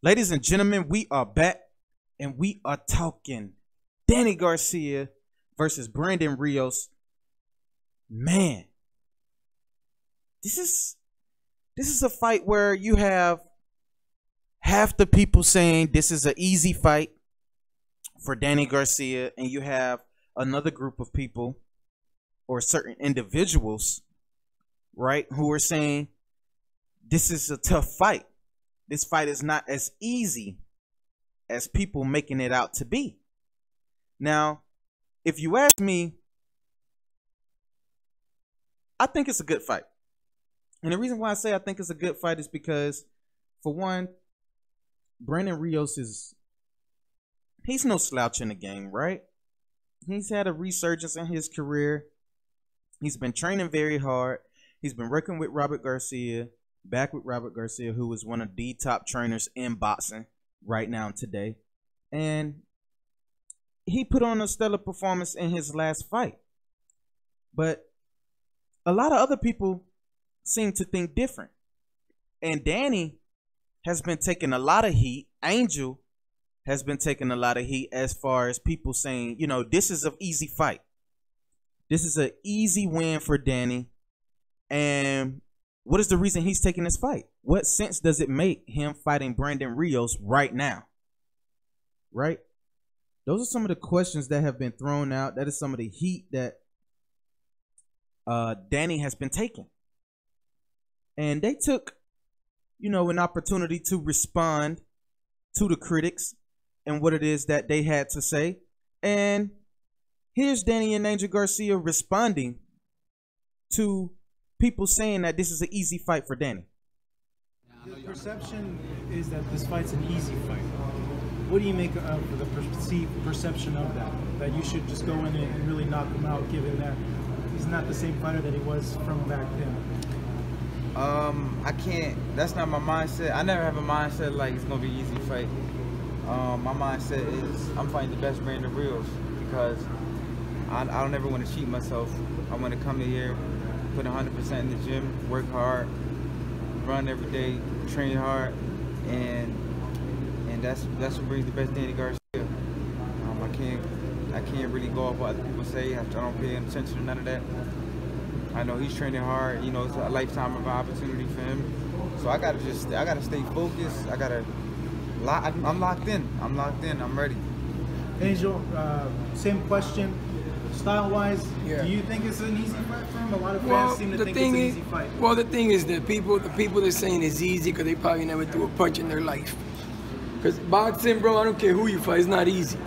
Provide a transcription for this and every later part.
Ladies and gentlemen, we are back and we are talking Danny Garcia versus Brandon Rios. Man, this is a fight where you have half the people saying this is an easy fight for Danny Garcia, and you have another group of people or certain individuals, right, who are saying this is a tough fight. This fight is not as easy as people making it out to be. Now, if you ask me, I think it's a good fight. And the reason why I say I think it's a good fight is because, for one, Brandon Rios he's no slouch in the game, right? He's had a resurgence in his career. He's been training very hard. He's been working with Robert Garcia, back with Robert Garcia, who is one of the top trainers in boxing right now today. And he put on a stellar performance in his last fight. But a lot of other people seem to think different. And Danny has been taking a lot of heat. Angel has been taking a lot of heat as far as people saying, you know, this is an easy fight. This is an easy win for Danny. And what is the reason he's taking this fight? What sense does it make him fighting Brandon Rios right now? Right? Those are some of the questions that have been thrown out. That is some of the heat that Danny has been taking. And they took, you know, an opportunity to respond to the critics and what it is that they had to say. And here's Danny and Angel Garcia responding to people saying that this is an easy fight for Danny. The perception is that this fight's an easy fight. What do you make of the perceived perception of that? That you should just go in and really knock him out, given that he's not the same fighter that he was from back then? I can't. That's not my mindset. I never have a mindset like it's gonna be an easy fight. My mindset is I'm fighting the best Brandon Rios because I don't ever want to cheat myself. I want to come in here, put 100% in the gym, work hard, run every day, train hard, and that's what brings the best Danny Garcia. I can't really go off what other people say. I don't pay attention to none of that. I know he's training hard. You know, it's a lifetime of opportunity for him. So I gotta stay focused. I'm locked in. I'm ready. Angel, same question. Style-wise, yeah. Do you think it's an easy fight for him? A lot of fans seem to think it's an easy fight. Well, the thing is that the people that saying it's easy because they probably never threw a punch in their life. Because boxing, bro, I don't care who you fight, it's not easy.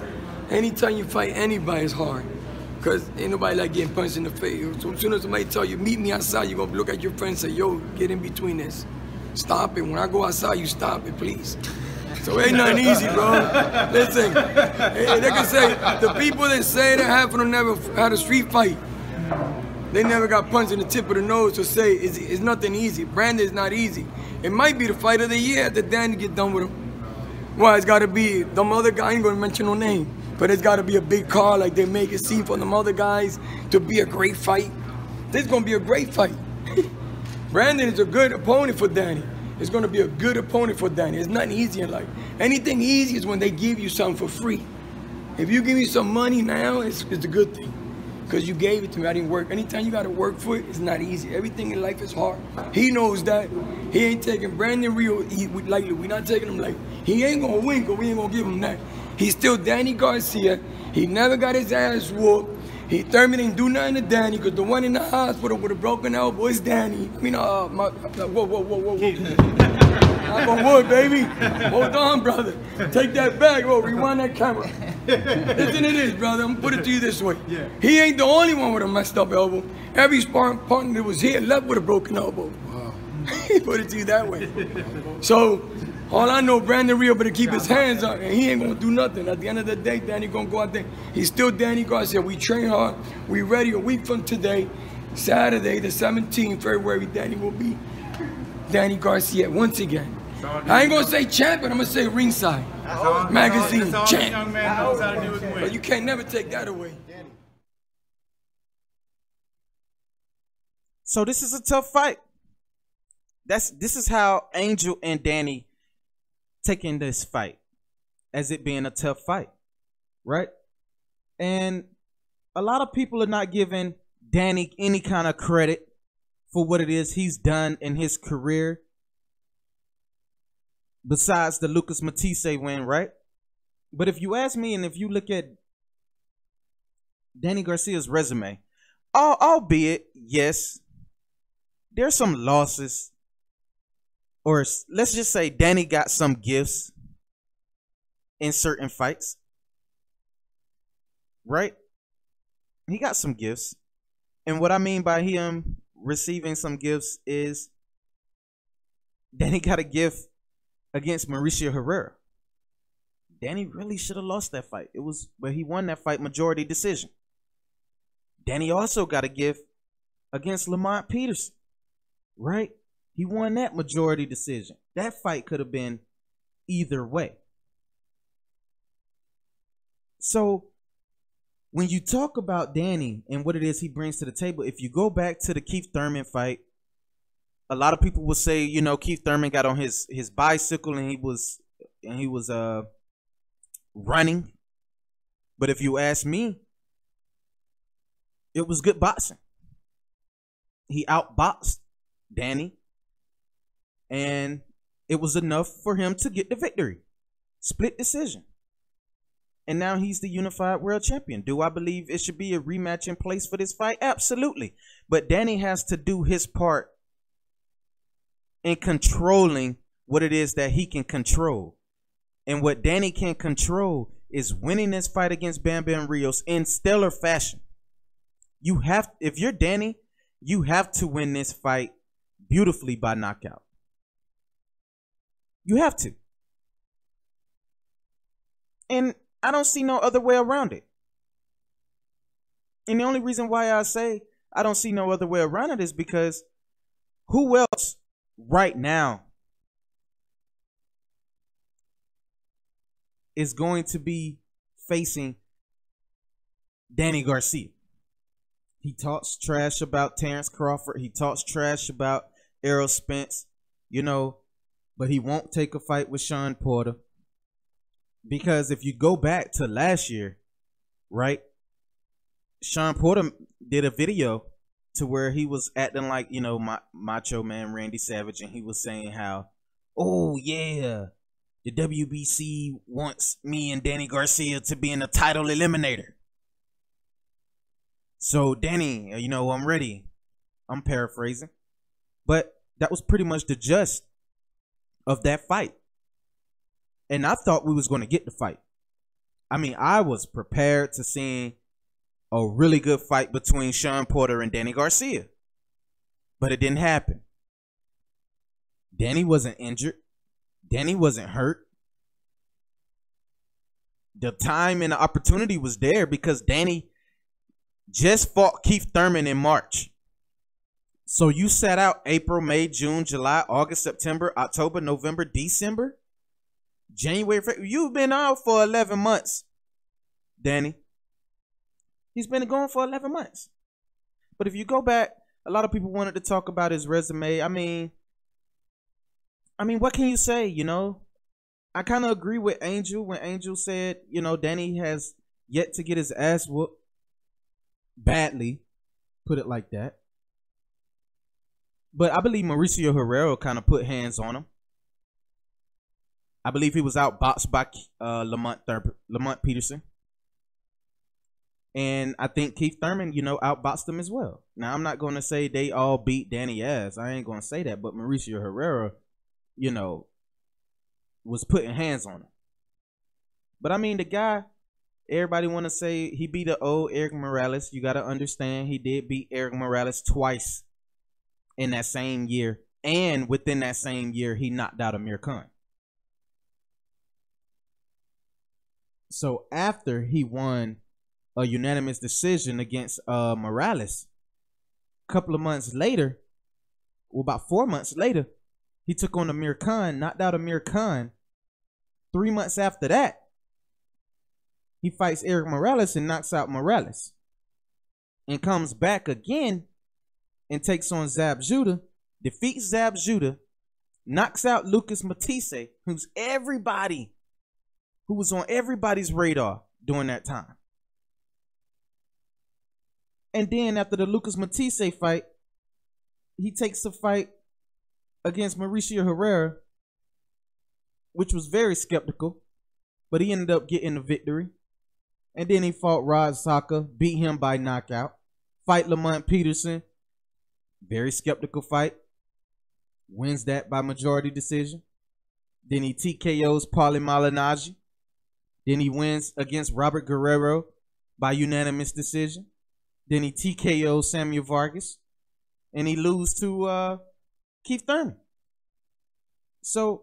Anytime you fight anybody, it's hard. Because ain't nobody like getting punched in the face. So as soon as somebody tell you, meet me outside, you're going to look at your friend and say, yo, get in between this. Stop it. When I go outside, you stop it, please. So it ain't nothing easy, bro. Listen, they can say, the people that say that half of them never had a street fight, they never got punched in the tip of the nose to say it's nothing easy. Brandon's not easy. It might be the fight of the year after Danny get done with him. Why, it's got to be, them other guys, I ain't going to mention no name, but it's got to be a big car like they make it seem for them other guys to be a great fight. This is going to be a great fight. Brandon is a good opponent for Danny. It's going to be a good opponent for Danny. It's nothing easy in life. Anything easy is when they give you something for free. If you give me some money now, it's a good thing. Because you gave it to me, I didn't work. Anytime you got to work for it, it's not easy. Everything in life is hard. He knows that. He ain't taking Brandon Rios lightly. We're not taking him lightly. He ain't going to win because we ain't going to give him that. He's still Danny Garcia. He never got his ass whooped. He Thurman didn't do nothing to Danny because the one in the hospital with a broken elbow is Danny. I mean, whoa. I'm on wood, baby. Hold on, brother. Take that back. Whoa, rewind that camera. Listen to this, brother. I'm gonna put it to you this way. Yeah. He ain't the only one with a messed up elbow. Every sparring partner that was here left with a broken elbow. Wow. He put it to you that way. So, all I know, Brandon Rios better keep his hands up, and he ain't gonna do nothing. At the end of the day, Danny gonna go out there. He's still Danny Garcia. We train hard. We ready a week from today, Saturday, the 17th February. Danny will be Danny Garcia once again. I ain't gonna say champion. I'm gonna say ringside magazine champ. Young man knows how to do it. But you can't never take that away. So this is a tough fight. This is how Angel and Danny taking this fight as it being a tough fight, right? And a lot of people are not giving Danny any kind of credit for what it is he's done in his career besides the Lucas Matisse win, right? But if you ask me, and if you look at Danny Garcia's resume, albeit, yes, there's some losses, or let's just say Danny got some gifts in certain fights, right? He got some gifts. And what I mean by him receiving some gifts is Danny got a gift against Mauricio Herrera. Danny really should have lost that fight. But he won that fight majority decision. Danny also got a gift against Lamont Peterson, right? He won that majority decision. That fight could have been either way. So when you talk about Danny and what it is he brings to the table, if you go back to the Keith Thurman fight, a lot of people will say, you know, Keith Thurman got on his bicycle and he was running. But if you ask me, it was good boxing. He outboxed Danny, and it was enough for him to get the victory. Split decision. And now he's the unified world champion. Do I believe it should be a rematch in place for this fight? Absolutely. But Danny has to do his part in controlling what it is that he can control. And what Danny can control is winning this fight against Brandon Rios in stellar fashion. If you're Danny, you have to win this fight beautifully by knockout. You have to. And I don't see no other way around it. And the only reason why I say I don't see no other way around it is because who else right now is going to be facing Danny Garcia? He talks trash about Terrence Crawford. He talks trash about Errol Spence, you know, but he won't take a fight with Shawn Porter. Because if you go back to last year, right, Shawn Porter did a video to where he was acting like, you know, Macho Man Randy Savage, and he was saying how, oh, yeah, the WBC wants me and Danny Garcia to be in the title eliminator. So, Danny, you know, I'm ready. I'm paraphrasing. But that was pretty much the gist of that fight. And I thought we was going to get the fight. I mean, I was prepared to see a really good fight between Shawn Porter and Danny Garcia. But it didn't happen. Danny wasn't injured. Danny wasn't hurt. The time and the opportunity was there because Danny just fought Keith Thurman in March. So you sat out April, May, June, July, August, September, October, November, December, January, February. You've been out for 11 months, Danny. He's been going for 11 months. But if you go back, a lot of people wanted to talk about his resume. I mean, what can you say, you know? I kind of agree with Angel when Angel said, you know, Danny has yet to get his ass whooped badly, put it like that. But I believe Mauricio Herrera kind of put hands on him. I believe he was outboxed by Lamont Peterson. And I think Keith Thurman, you know, outboxed him as well. Now, I'm not going to say they all beat Danny ass. I ain't going to say that. But Mauricio Herrera, you know, was putting hands on him. But, I mean, the guy, everybody want to say he beat the old Eric Morales. You got to understand he did beat Eric Morales twice in that same year. And within that same year, he knocked out Amir Khan. So after he won a unanimous decision against Morales, a couple of months later, well, about 4 months later, he took on Amir Khan, knocked out Amir Khan. 3 months after that, he fights Eric Morales and knocks out Morales. And comes back again and takes on Zab Judah, defeats Zab Judah, knocks out Lucas Matisse, who was on everybody's radar during that time. And then after the Lucas Matisse fight, he takes the fight against Mauricio Herrera, which was very skeptical, but he ended up getting the victory. And then he fought Rod Saka, beat him by knockout. Fight Lamont Peterson, very skeptical fight, wins that by majority decision. Then he TKOs Paulie Malignaggi. Then he wins against Robert Guerrero by unanimous decision. Then he TKOs Samuel Vargas. And he loses to Keith Thurman. So,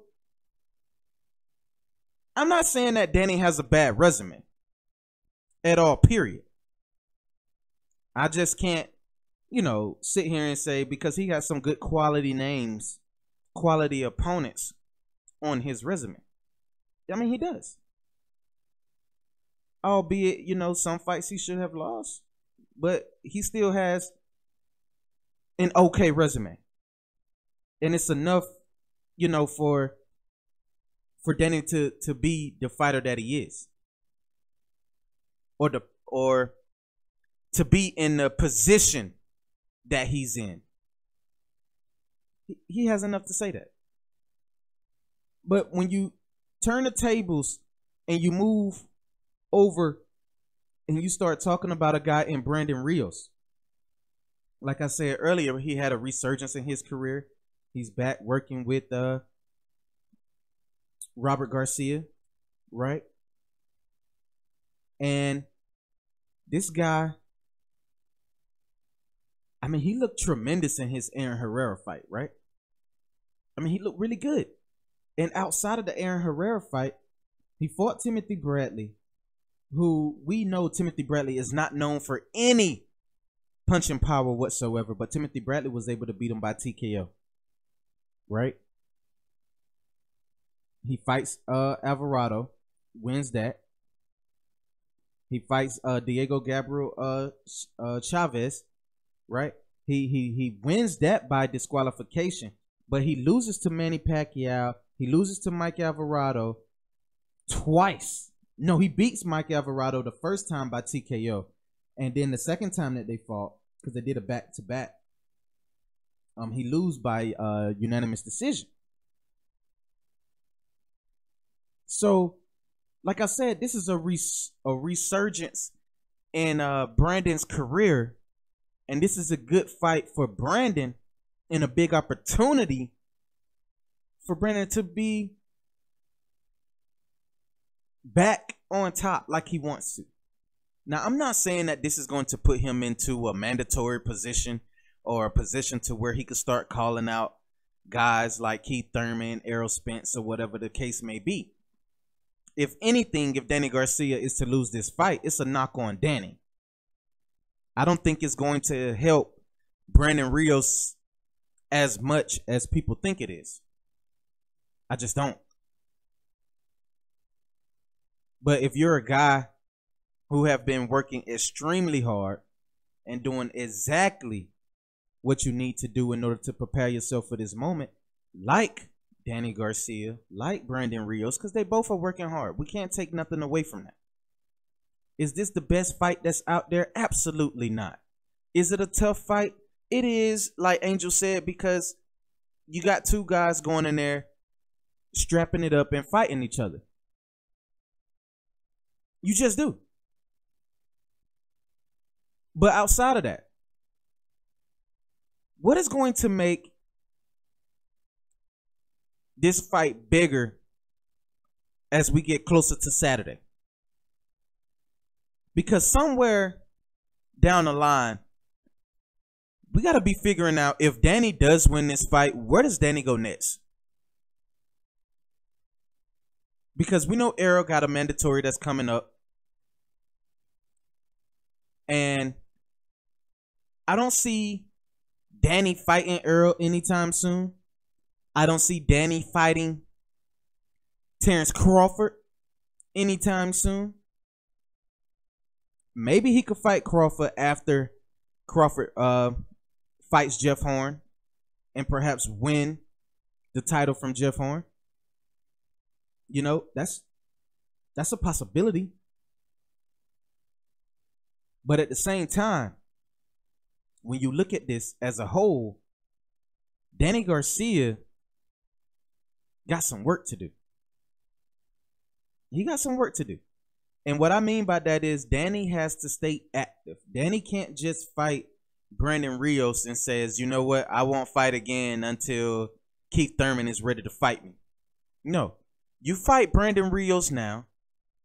I'm not saying that Danny has a bad resume at all, period. I just can't, sit here and say because he has some good quality names, quality opponents on his resume. I mean, he does. Albeit, some fights he should have lost, but he still has an okay resume. And it's enough, for Danny to be the fighter that he is. Or to be in the position that he's in. He has enough to say that. But when you turn the tables and you move over and you start talking about a guy in Brandon Rios, like I said earlier, he had a resurgence in his career. He's back working with Robert Garcia, right? And this guy, I mean, he looked tremendous in his Aaron Herrera fight, right? I mean, he looked really good. And outside of the Aaron Herrera fight, he fought Timothy Bradley, who we know Timothy Bradley is not known for any punching power whatsoever, but Timothy Bradley was able to beat him by TKO, right? He fights Alvarado, wins that. He fights Diego Gabriel Chavez, right? He wins that by disqualification, but he loses to Manny Pacquiao. He loses to Mike Alvarado twice. No, he beats Mike Alvarado the first time by TKO, and then the second time that they fought, because they did a back-to-back, he loses by unanimous decision. So, like I said, this is a resurgence in Brandon's career, and this is a good fight for Brandon and a big opportunity for Brandon to be back on top like he wants to. Now, I'm not saying that this is going to put him into a mandatory position or a position to where he could start calling out guys like Keith Thurman, Errol Spence, or whatever the case may be. If anything, if Danny Garcia is to lose this fight, it's a knock on Danny. I don't think it's going to help Brandon Rios as much as people think it is. I just don't. But if you're a guy who have been working extremely hard and doing exactly what you need to do in order to prepare yourself for this moment, like Danny Garcia, like Brandon Rios, because they both are working hard. We can't take nothing away from that. Is this the best fight that's out there? Absolutely not. Is it a tough fight? It is, like Angel said, because you got two guys going in there, strapping it up and fighting each other. You just do. But outside of that, what is going to make this fight bigger as we get closer to Saturday? Because somewhere down the line, we got to be figuring out if Danny does win this fight, where does Danny go next? Because we know Errol got a mandatory that's coming up. And I don't see Danny fighting Errol anytime soon. I don't see Danny fighting Terrence Crawford anytime soon. Maybe he could fight Crawford after Crawford fights Jeff Horn and perhaps win the title from Jeff Horn. You know, that's a possibility. But at the same time, when you look at this as a whole, Danny Garcia got some work to do. He got some work to do. And what I mean by that is Danny has to stay active. Danny can't just fight Brandon Rios and says, you know what, I won't fight again until Keith Thurman is ready to fight me. No. You fight Brandon Rios now.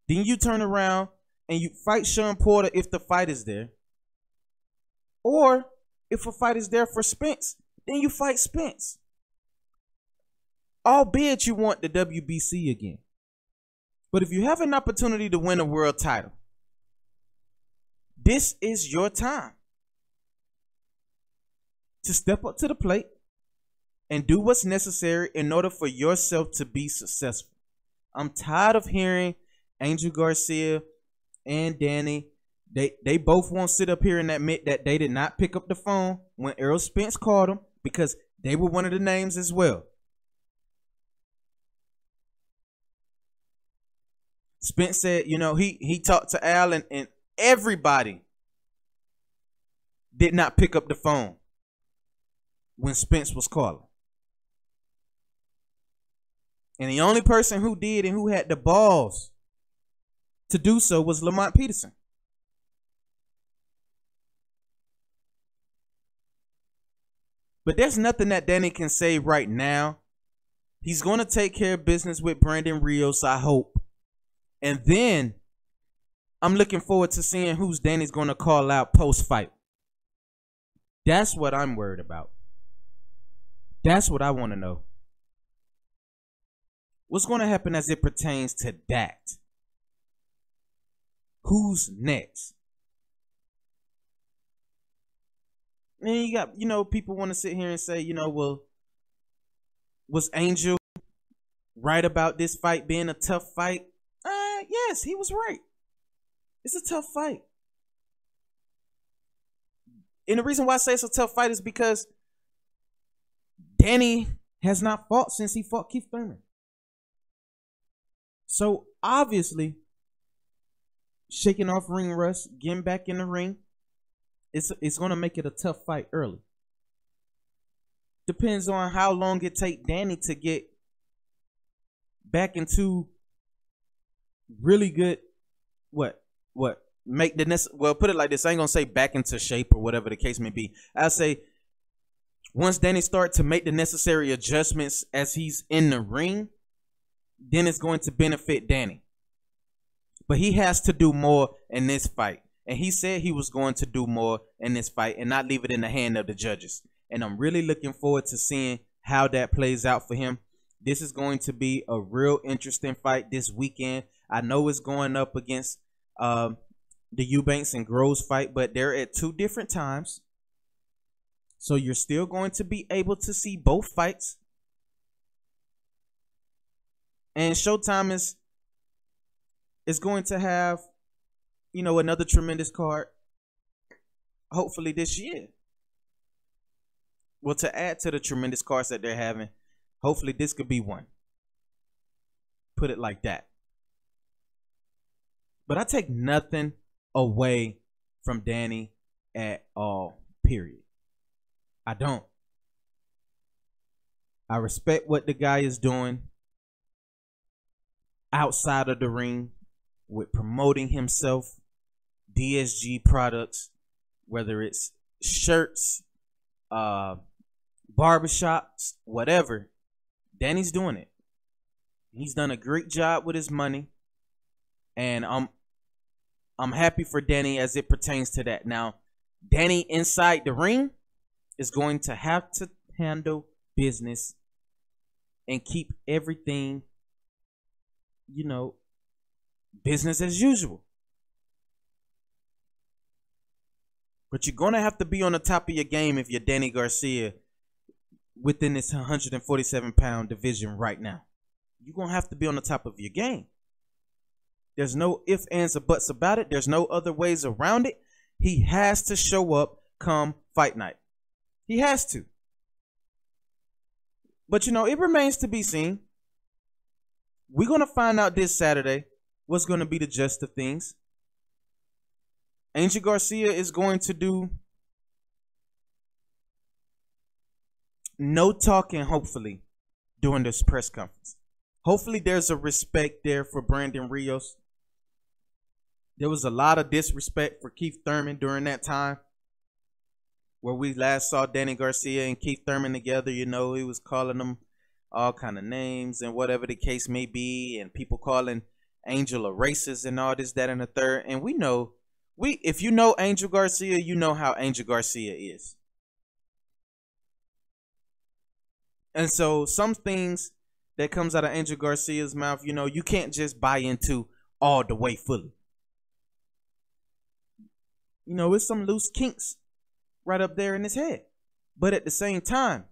Then you turn around and you fight Sean Porter if the fight is there. Or if a fight is there for Spence, then you fight Spence. Albeit you want the WBC again. But if you have an opportunity to win a world title, this is your time to step up to the plate and do what's necessary in order for yourself to be successful. I'm tired of hearing Angel Garcia and Danny. They both won't sit up here and admit that they did not pick up the phone when Errol Spence called them, because they were one of the names as well. Spence said, you know, he talked to Al and everybody did not pick up the phone when Spence was calling. And the only person who did and who had the balls to do so was Lamont Peterson. But there's nothing that Danny can say right now. He's going to take care of business with Brandon Rios, I hope. And then I'm looking forward to seeing who's Danny's going to call out post-fight. That's what I'm worried about. That's what I want to know. What's going to happen as it pertains to that? Who's next? And you got, you know, people want to sit here and say, you know, well, was Angel right about this fight being a tough fight? Yes, he was right. It's a tough fight. And the reason why I say it's a tough fight is because Danny has not fought since he fought Keith Thurman. So obviously, shaking off ring rust, getting back in the ring, it's going to make it a tough fight early. Depends on how long it take Danny to get back into really good, make the well, put it like this, I ain't gonna say back into shape or whatever the case may be. I'll say once Danny starts to make the necessary adjustments as he's in the ring, then it's going to benefit Danny. But he has to do more in this fight. And he said he was going to do more in this fight and not leave it in the hand of the judges. And I'm really looking forward to seeing how that plays out for him. This is going to be a real interesting fight this weekend. I know it's going up against the Eubanks and Groves fight, but they're at two different times. So you're still going to be able to see both fights. And Showtime is going to have, you know, another tremendous card, hopefully this year. Well, to add to the tremendous cards that they're having, hopefully this could be one. Put it like that. But I take nothing away from Danny at all, period. I don't. I respect what the guy is doing outside of the ring with promoting himself, DSG products, whether it's shirts, barbershops, whatever. Danny's doing it. He's done a great job with his money, and I'm happy for Danny as it pertains to that. Now, Danny inside the ring is going to have to handle business and keep everything, you know, business as usual. But you're going to have to be on the top of your game if you're Danny Garcia within this 147-pound division right now. You're going to have to be on the top of your game. There's no ifs, ands, or buts about it. There's no other ways around it. He has to show up come fight night. He has to. But you know, it remains to be seen. We're gonna find out this Saturday what's gonna be the gist of things. Angel Garcia is going to do no talking, hopefully, during this press conference. Hopefully there's a respect there for Brandon Rios. There was a lot of disrespect for Keith Thurman during that time where we last saw Danny Garcia and Keith Thurman together. You know, he was calling them all kind of names and whatever the case may be, and people calling Angel a racist and all this, that, and the third. And we know, if you know Angel Garcia, you know how Angel Garcia is. And so some things that comes out of Angel Garcia's mouth, you know, you can't just buy into all the way fully. You know, it's some loose kinks right up there in his head. But at the same time,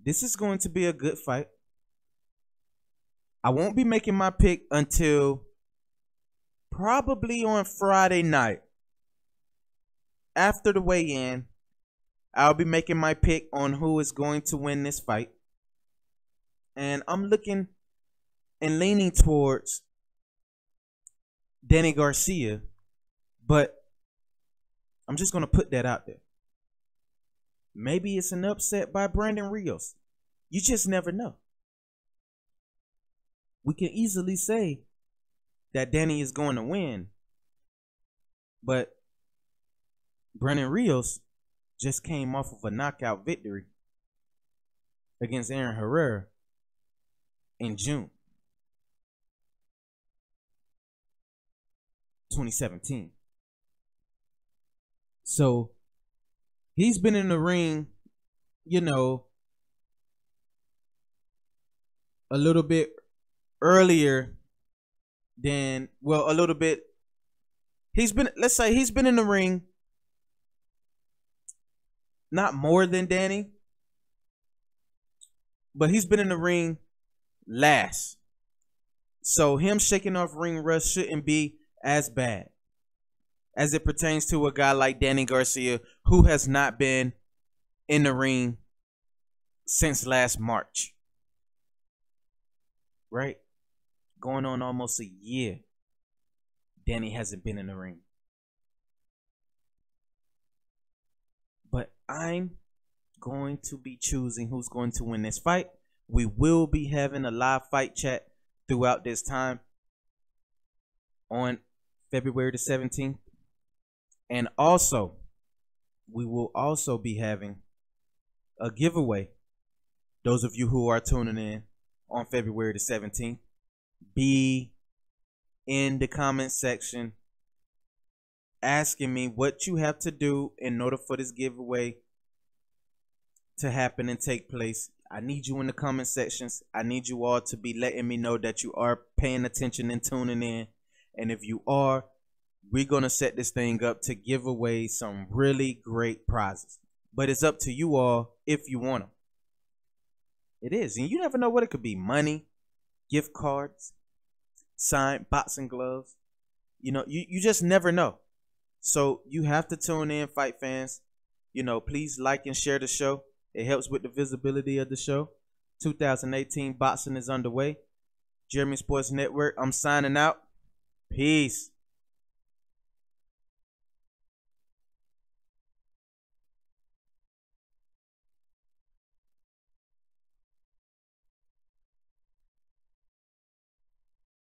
this is going to be a good fight. I won't be making my pick until probably on Friday night. After the weigh-in, I'll be making my pick on who is going to win this fight. And I'm looking and leaning towards Danny Garcia, but I'm just going to put that out there. Maybe it's an upset by Brandon Rios. You just never know. We can easily say that Danny is going to win, but Brandon Rios just came off of a knockout victory against Aaron Herrera in June 2017. So he's been in the ring, you know, a little bit earlier than, well, a little bit. Let's say he's been in the ring not more than Danny, but he's been in the ring last. So him shaking off ring rust shouldn't be as bad as it pertains to a guy like Danny Garcia, who has not been in the ring since last March. Right? Going on almost a year, Danny hasn't been in the ring. But I'm going to be choosing who's going to win this fight. We will be having a live fight chat throughout this time on February the 17th. And also, we will also be having a giveaway. Those of you who are tuning in on February the 17th, be in the comment section asking me what you have to do in order for this giveaway to happen and take place. I need you in the comment sections. I need you all to be letting me know that you are paying attention and tuning in. And if you are, we're going to set this thing up to give away some really great prizes. But it's up to you all if you want them. It is. And you never know what it could be. Money, gift cards, signed boxing gloves. You know, you just never know. So you have to tune in, fight fans. You know, please like and share the show. It helps with the visibility of the show. 2018 boxing is underway. Jeremy Sports Network, I'm signing out. Peace.